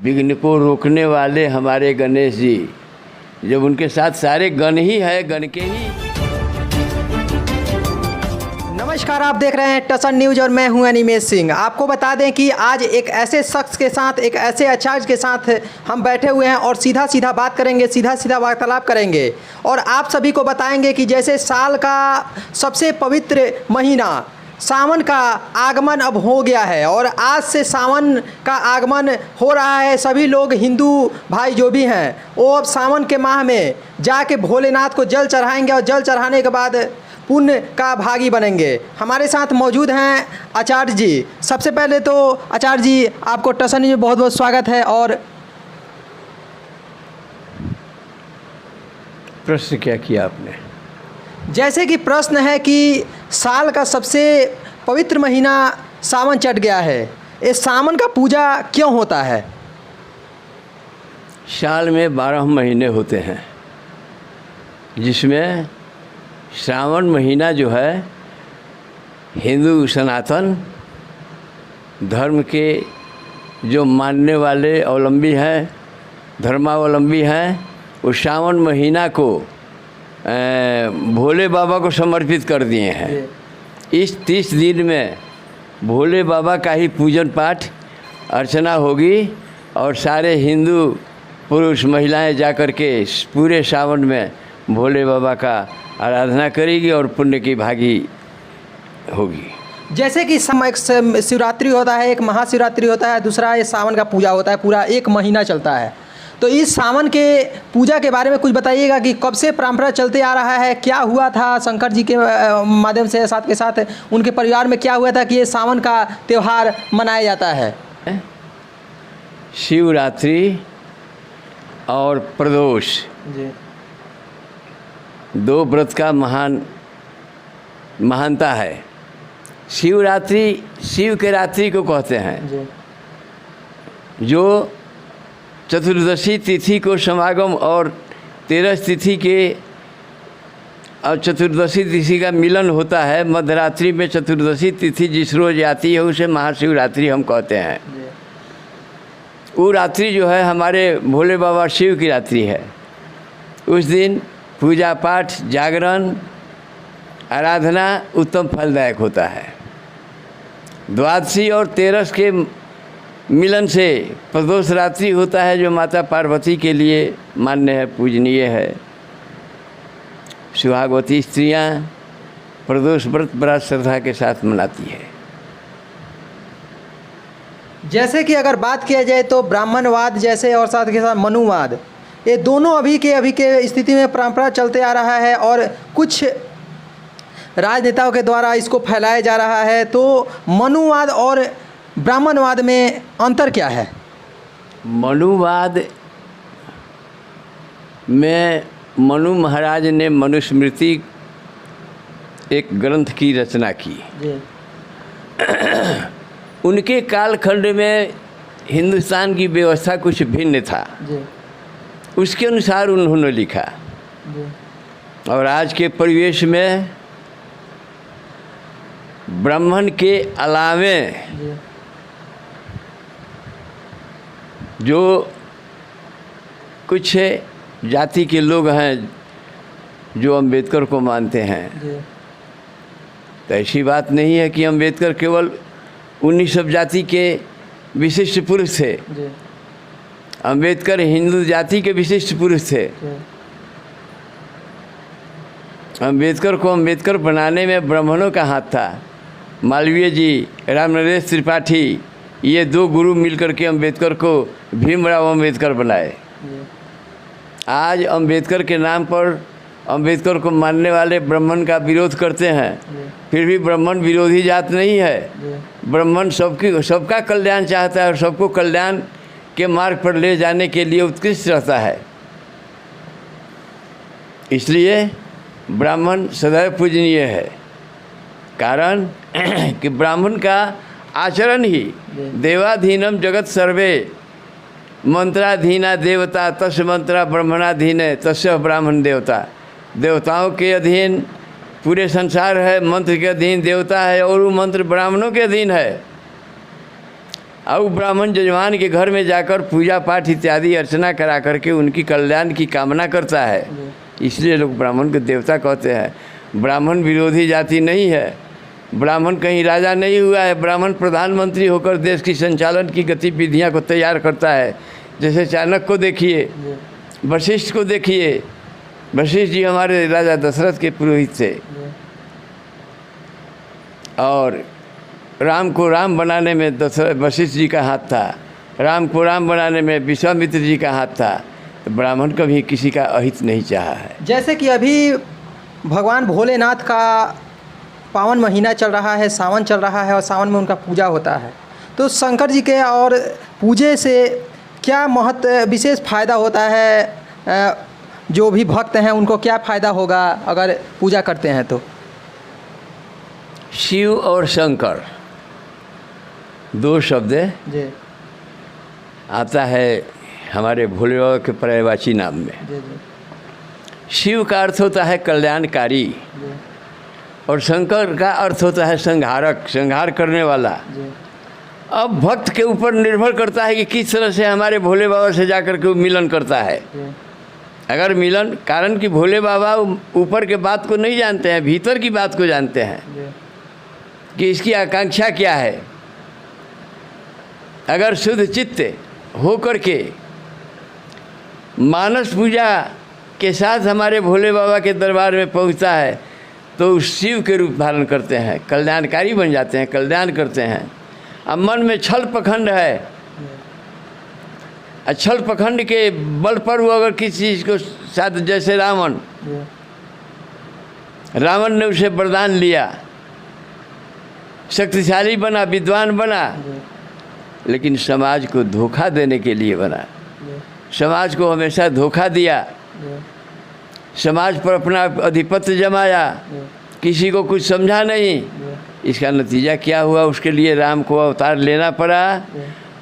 विघ्न को रोकने वाले हमारे गणेश जी, जब उनके साथ सारे गण ही है, गण के ही। नमस्कार, आप देख रहे हैं टसन न्यूज और मैं हूं अनिमेश सिंह। आपको बता दें कि आज एक ऐसे शख्स के साथ, एक ऐसे आचार्य के साथ हम बैठे हुए हैं और सीधा सीधा बात करेंगे, सीधा सीधा वार्तालाप करेंगे और आप सभी को बताएंगे कि जैसे साल का सबसे पवित्र महीना सावन का आगमन अब हो गया है और आज से सावन का आगमन हो रहा है। सभी लोग हिंदू भाई जो भी हैं वो अब सावन के माह में जाके भोलेनाथ को जल चढ़ाएंगे और जल चढ़ाने के बाद पुण्य का भागी बनेंगे। हमारे साथ मौजूद हैं आचार्य जी। सबसे पहले तो आचार्य जी, आपको टसन में बहुत बहुत स्वागत है। और प्रश्न क्या किया आपने? जैसे कि प्रश्न है कि साल का सबसे पवित्र महीना सावन चढ़ गया है, इस सावन का पूजा क्यों होता है? साल में 12 महीने होते हैं, जिसमें श्रावण महीना जो है हिंदू सनातन धर्म के जो मानने वाले अवलंबी हैं, धर्मावलंबी हैं, उस श्रावण महीना को भोले बाबा को समर्पित कर दिए हैं। इस 30 दिन में भोले बाबा का ही पूजन पाठ अर्चना होगी और सारे हिंदू पुरुष महिलाएं जाकर के पूरे सावन में भोले बाबा का आराधना करेगी और पुण्य की भागी होगी। जैसे कि एक शिवरात्रि होता है, एक महाशिवरात्रि होता है, दूसरा ये सावन का पूजा होता है, पूरा एक महीना चलता है। तो इस सावन के पूजा के बारे में कुछ बताइएगा कि कब से परंपरा चलते आ रहा है, क्या हुआ था शंकर जी के माध्यम से, साथ के साथ उनके परिवार में क्या हुआ था कि ये सावन का त्यौहार मनाया जाता है? शिवरात्रि और प्रदोष जी, दो व्रत का महानता है। शिवरात्रि शिव के रात्रि को कहते हैं जी। जो चतुर्दशी तिथि को समागम और 13 तिथि के और चतुर्दशी तिथि का मिलन होता है। मध्यरात्रि में चतुर्दशी तिथि जिस रोज आती है उसे महाशिवरात्रि हम कहते हैं। वो रात्रि जो है हमारे भोले बाबा शिव की रात्रि है। उस दिन पूजा पाठ, जागरण, आराधना उत्तम फलदायक होता है। द्वादशी और 13 के मिलन से प्रदोष रात्रि होता है, जो माता पार्वती के लिए मान्य है, पूजनीय है। सुहागवती स्त्रियां प्रदोष व्रत बड़ा श्रद्धा के साथ मनाती है। जैसे कि अगर बात किया जाए तो ब्राह्मणवाद जैसे और साथ के साथ मनुवाद, ये दोनों अभी के स्थिति में परंपरा चलते आ रहा है और कुछ राजनेताओं के द्वारा इसको फैलाया जा रहा है। तो मनुवाद और ब्राह्मणवाद में अंतर क्या है? मनुवाद में मनु महाराज ने मनुस्मृति एक ग्रंथ की रचना की। उनके कालखंड में हिंदुस्तान की व्यवस्था कुछ भिन्न था, उसके अनुसार उन्होंने लिखा। और आज के परिवेश में ब्राह्मण के अलावे जो कुछ जाति के लोग हैं जो अम्बेडकर को मानते हैं, तो ऐसी बात नहीं है कि अम्बेडकर केवल उन्हीं सब जाति के विशिष्ट पुरुष थे। अम्बेडकर हिंदू जाति के विशिष्ट पुरुष थे। अम्बेडकर को अम्बेडकर बनाने में ब्राह्मणों का हाथ था। मालवीय जी, रामनरेश त्रिपाठी, ये 2 गुरु मिलकर के अम्बेडकर को भीमराव अम्बेडकर बनाए। आज अम्बेडकर के नाम पर अम्बेडकर को मानने वाले ब्राह्मण का विरोध करते हैं, फिर भी ब्राह्मण विरोधी जात नहीं है। ब्राह्मण सबका कल्याण चाहता है और सबको कल्याण के मार्ग पर ले जाने के लिए उत्कृष्ट रहता है। इसलिए ब्राह्मण सदैव पूजनीय है। कारण कि ब्राह्मण का आचरण ही देवाधीनम जगत सर्वे मंत्राधीना देवता तस् मंत्रा ब्रह्मणाधीन तस्य ब्राह्मण देवता। देवताओं के अधीन पूरे संसार है, मंत्र के अधीन देवता है और वो मंत्र ब्राह्मणों के अधीन है। और ब्राह्मण जजमान के घर में जाकर पूजा पाठ इत्यादि अर्चना करा करके उनकी कल्याण की कामना करता है। इसलिए लोग ब्राह्मण को देवता कहते हैं। ब्राह्मण विरोधी जाति नहीं है, ब्राह्मण कहीं राजा नहीं हुआ है, ब्राह्मण प्रधानमंत्री होकर देश की संचालन की गतिविधियां को तैयार करता है। जैसे चाणक्य को देखिए, वशिष्ठ को देखिए, वशिष्ठ जी हमारे राजा दशरथ के पुरोहित थे और राम को राम बनाने में वशिष्ठ जी का हाथ था, राम को राम बनाने में विश्वामित्र जी का हाथ था। तो ब्राह्मण कभी किसी का अहित नहीं चाहा है। जैसे कि अभी भगवान भोलेनाथ का पावन महीना चल रहा है, सावन चल रहा है और सावन में उनका पूजा होता है, तो शंकर जी के और पूजे से क्या महत्व विशेष फ़ायदा होता है? जो भी भक्त हैं उनको क्या फ़ायदा होगा अगर पूजा करते हैं तो? शिव और शंकर दो शब्द जी आता है हमारे भोले बाबा के पर्यायवाची नाम में। जी शिव का अर्थ होता है कल्याणकारी जी और शंकर का अर्थ होता है संहारक, संहार करने वाला। जी अब भक्त के ऊपर निर्भर करता है कि किस तरह से हमारे भोले बाबा से जाकर के मिलन करता है। जी अगर मिलन, कारण कि भोले बाबा ऊपर के बात को नहीं जानते हैं, भीतर की बात को जानते हैं जी कि इसकी आकांक्षा क्या है। अगर शुद्ध चित्त होकर के मानस पूजा के साथ हमारे भोले बाबा के दरबार में पहुंचता है तो उस शिव के रूप धारण करते हैं, कल्याणकारी बन जाते हैं, कल्याण करते हैं। अब मन में छल पखंड है, छल पखंड के बल पर वो अगर किसी चीज़ को साथ, जैसे रावण ने उसे वरदान लिया, शक्तिशाली बना, विद्वान बना, लेकिन समाज को धोखा देने के लिए बना। समाज को हमेशा धोखा दिया, समाज पर अपना आधिपत्य जमाया, किसी को कुछ समझा नहीं। इसका नतीजा क्या हुआ? उसके लिए राम को अवतार लेना पड़ा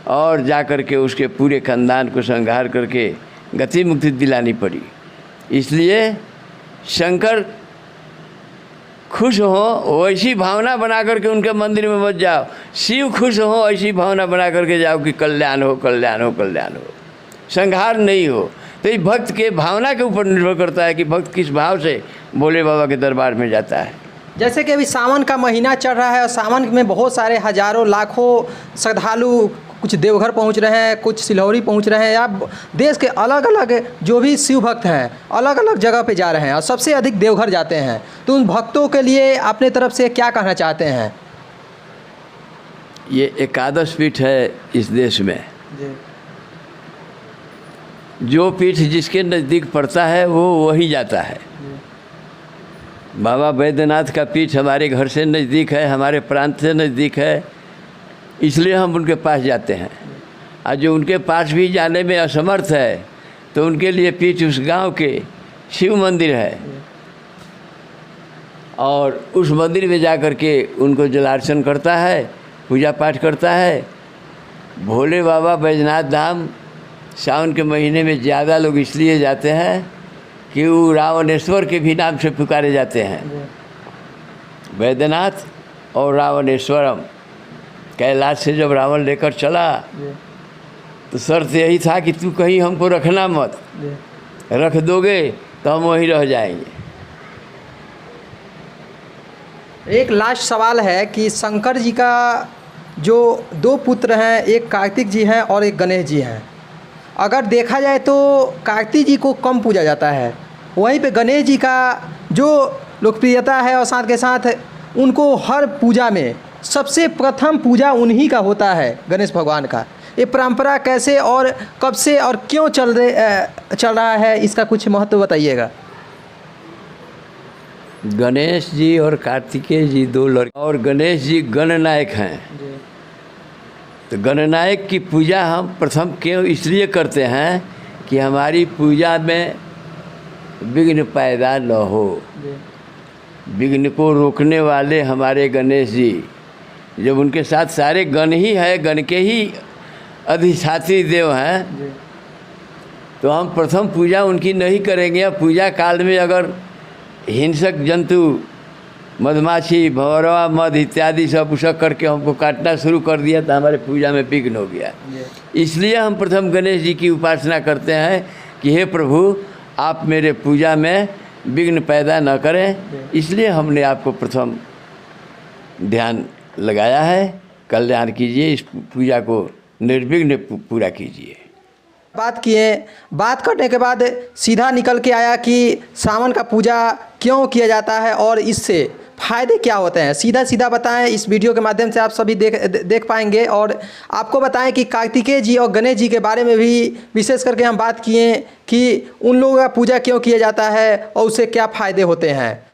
और जा कर के उसके पूरे खानदान को संहार करके गति मुक्ति दिलानी पड़ी। इसलिए शंकर खुश हो वैसी भावना बना करके उनके मंदिर में मत जाओ, शिव खुश हो ऐसी भावना बना करके जाओ कि कल्याण हो, कल्याण हो, कल्याण हो, संहार नहीं हो। तो ये भक्त के भावना के ऊपर निर्भर करता है कि भक्त किस भाव से भोले बाबा के दरबार में जाता है। जैसे कि अभी सावन का महीना चल रहा है और सावन में बहुत सारे हजारों लाखों श्रद्धालु कुछ देवघर पहुंच रहे हैं, कुछ सिलौरी पहुंच रहे हैं, या देश के अलग अलग जो भी शिव भक्त हैं अलग अलग जगह पे जा रहे हैं और सबसे अधिक देवघर जाते हैं। तो उन भक्तों के लिए अपने तरफ से क्या कहना चाहते हैं? ये एकादश पीठ है इस देश में। जो पीठ जिसके नज़दीक पड़ता है वो वही जाता है। बाबा बैद्यनाथ का पीठ हमारे घर से नज़दीक है, हमारे प्रांत से नज़दीक है, इसलिए हम उनके पास जाते हैं। और जो उनके पास भी जाने में असमर्थ है तो उनके लिए पीठ उस गांव के शिव मंदिर है और उस मंदिर में जा कर के उनको जलार्चन करता है, पूजा पाठ करता है। भोले बाबा बैजनाथ धाम सावन के महीने में ज़्यादा लोग इसलिए जाते हैं कि वो रावणेश्वर के भी नाम से पुकारे जाते हैं। बैद्यनाथ और रावणेश्वरम। कैलाश से जब रावण लेकर चला तो शर्त यही था कि तू कहीं हमको रखना मत, रख दोगे तो हम वहीं रह जाएंगे। एक लास्ट सवाल है कि शंकर जी का जो दो पुत्र हैं, एक कार्तिक जी हैं और एक गणेश जी हैं। अगर देखा जाए तो कार्तिक जी को कम पूजा जाता है, वहीं पे गणेश जी का जो लोकप्रियता है और साथ के साथ उनको हर पूजा में सबसे प्रथम पूजा उन्हीं का होता है, गणेश भगवान का। ये परंपरा कैसे और कब से और क्यों चल रहा है, इसका कुछ महत्व बताइएगा। गणेश जी और कार्तिकेय जी दो लड़के, और गणेश जी गणनायक हैं। तो गणनायक की पूजा हम प्रथम क्यों इसलिए करते हैं कि हमारी पूजा में विघ्न पैदा न हो। विघ्न को रोकने वाले हमारे गणेश जी, जब उनके साथ सारे गण ही है, गण के ही अधिष्ठात्री देव हैं, तो हम प्रथम पूजा उनकी नहीं करेंगे। पूजा काल में अगर हिंसक जंतु मधुमाछी, भंवरवा, मध इत्यादि सब उसक करके हमको काटना शुरू कर दिया तो हमारे पूजा में विघ्न हो गया। इसलिए हम प्रथम गणेश जी की उपासना करते हैं कि हे प्रभु, आप मेरे पूजा में विघ्न पैदा न करें, इसलिए हमने आपको प्रथम ध्यान लगाया है। कल्याण कीजिए, इस पूजा को निर्विघ्न पूरा कीजिए। बात किए, बात करने के बाद सीधा निकल के आया कि सावन का पूजा क्यों किया जाता है और इससे फ़ायदे क्या होते हैं। सीधा सीधा बताएं, इस वीडियो के माध्यम से आप सभी देख पाएंगे। और आपको बताएं कि कार्तिकेय जी और गणेश जी के बारे में भी विशेष करके हम बात किए कि उन लोगों का पूजा क्यों किया जाता है और उससे क्या फ़ायदे होते हैं।